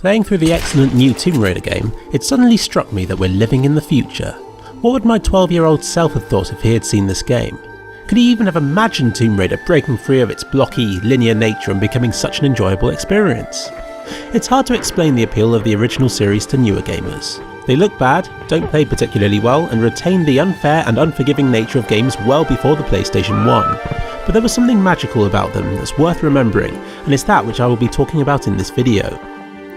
Playing through the excellent new Tomb Raider game, it suddenly struck me that we're living in the future. What would my 12-year-old self have thought if he had seen this game? Could he even have imagined Tomb Raider breaking free of its blocky, linear nature and becoming such an enjoyable experience? It's hard to explain the appeal of the original series to newer gamers. They look bad, don't play particularly well, and retain the unfair and unforgiving nature of games well before the PlayStation 1. But there was something magical about them that's worth remembering, and it's that which I will be talking about in this video.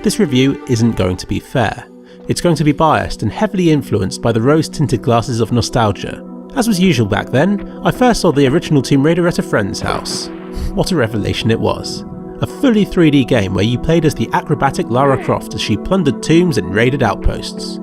This review isn't going to be fair. It's going to be biased and heavily influenced by the rose-tinted glasses of nostalgia. As was usual back then, I first saw the original Tomb Raider at a friend's house. What a revelation it was. A fully 3D game where you played as the acrobatic Lara Croft as she plundered tombs and raided outposts.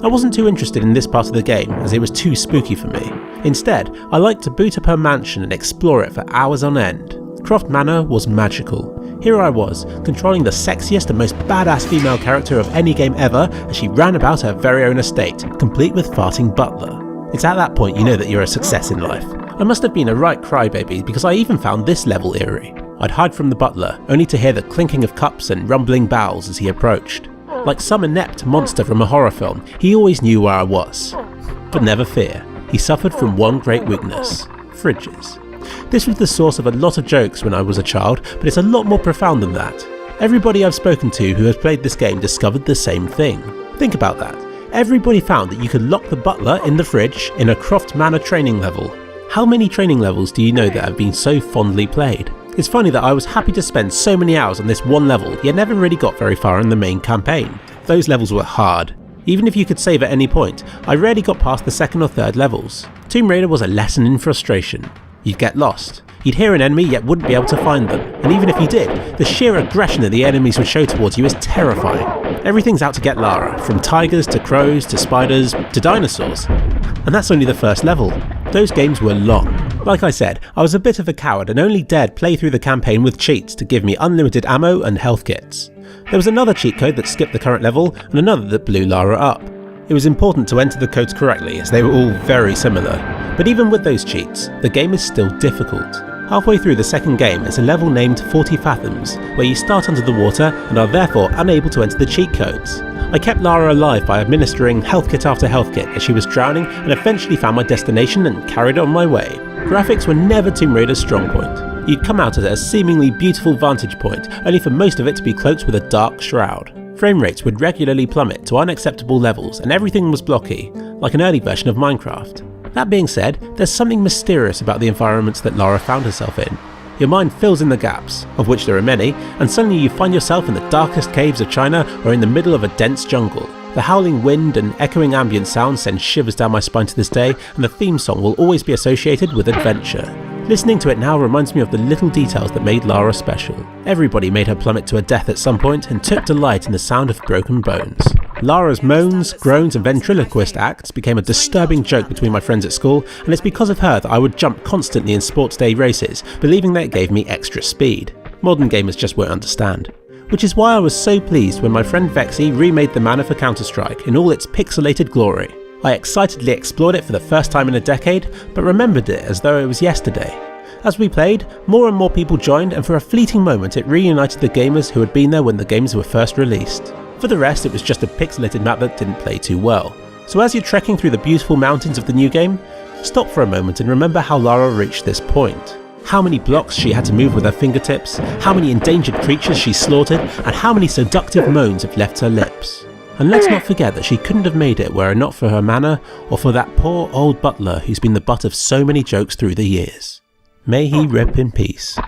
I wasn't too interested in this part of the game as it was too spooky for me. Instead, I liked to boot up her mansion and explore it for hours on end. Croft Manor was magical. Here I was, controlling the sexiest and most badass female character of any game ever as she ran about her very own estate, complete with farting Butler. It's at that point you know that you're a success in life. I must have been a right crybaby because I even found this level eerie. I'd hide from the butler, only to hear the clinking of cups and rumbling bowels as he approached. Like some inept monster from a horror film, he always knew where I was. But never fear, he suffered from one great weakness: fridges. This was the source of a lot of jokes when I was a child, but it's a lot more profound than that. Everybody I've spoken to who has played this game discovered the same thing. Think about that. Everybody found that you could lock the butler in the fridge in a Croft Manor training level. How many training levels do you know that have been so fondly played? It's funny that I was happy to spend so many hours on this one level, yet never really got very far in the main campaign. Those levels were hard. Even if you could save at any point, I rarely got past the second or third levels. Tomb Raider was a lesson in frustration. You'd get lost. You'd hear an enemy yet wouldn't be able to find them, and even if you did, the sheer aggression that the enemies would show towards you is terrifying. Everything's out to get Lara, from tigers to crows to spiders to dinosaurs. And that's only the first level. Those games were long. Like I said, I was a bit of a coward and only dared play through the campaign with cheats to give me unlimited ammo and health kits. There was another cheat code that skipped the current level and another that blew Lara up. It was important to enter the codes correctly as they were all very similar. But even with those cheats, the game is still difficult. Halfway through the second game is a level named 40 Fathoms, where you start under the water and are therefore unable to enter the cheat codes. I kept Lara alive by administering health kit after health kit as she was drowning and eventually found my destination and carried on my way. Graphics were never Tomb Raider's strong point. You'd come out at a seemingly beautiful vantage point, only for most of it to be cloaked with a dark shroud. Frame rates would regularly plummet to unacceptable levels and everything was blocky, like an early version of Minecraft. That being said, there's something mysterious about the environments that Lara found herself in. Your mind fills in the gaps, of which there are many, and suddenly you find yourself in the darkest caves of China or in the middle of a dense jungle. The howling wind and echoing ambient sound send shivers down my spine to this day, and the theme song will always be associated with adventure. Listening to it now reminds me of the little details that made Lara special. Everybody made her plummet to her death at some point and took delight in the sound of broken bones. Lara's moans, groans and ventriloquist acts became a disturbing joke between my friends at school, and it's because of her that I would jump constantly in sports day races, believing that it gave me extra speed. Modern gamers just won't understand. Which is why I was so pleased when my friend Vexy remade the manor for Counter-Strike in all its pixelated glory. I excitedly explored it for the first time in a decade, but remembered it as though it was yesterday. As we played, more and more people joined, and for a fleeting moment it reunited the gamers who had been there when the games were first released. For the rest, it was just a pixelated map that didn't play too well. So as you're trekking through the beautiful mountains of the new game, stop for a moment and remember how Lara reached this point. How many blocks she had to move with her fingertips, how many endangered creatures she slaughtered, and how many seductive moans have left her lips. And let's not forget that she couldn't have made it were it not for her manor or for that poor old butler who's been the butt of so many jokes through the years. May he rip in peace.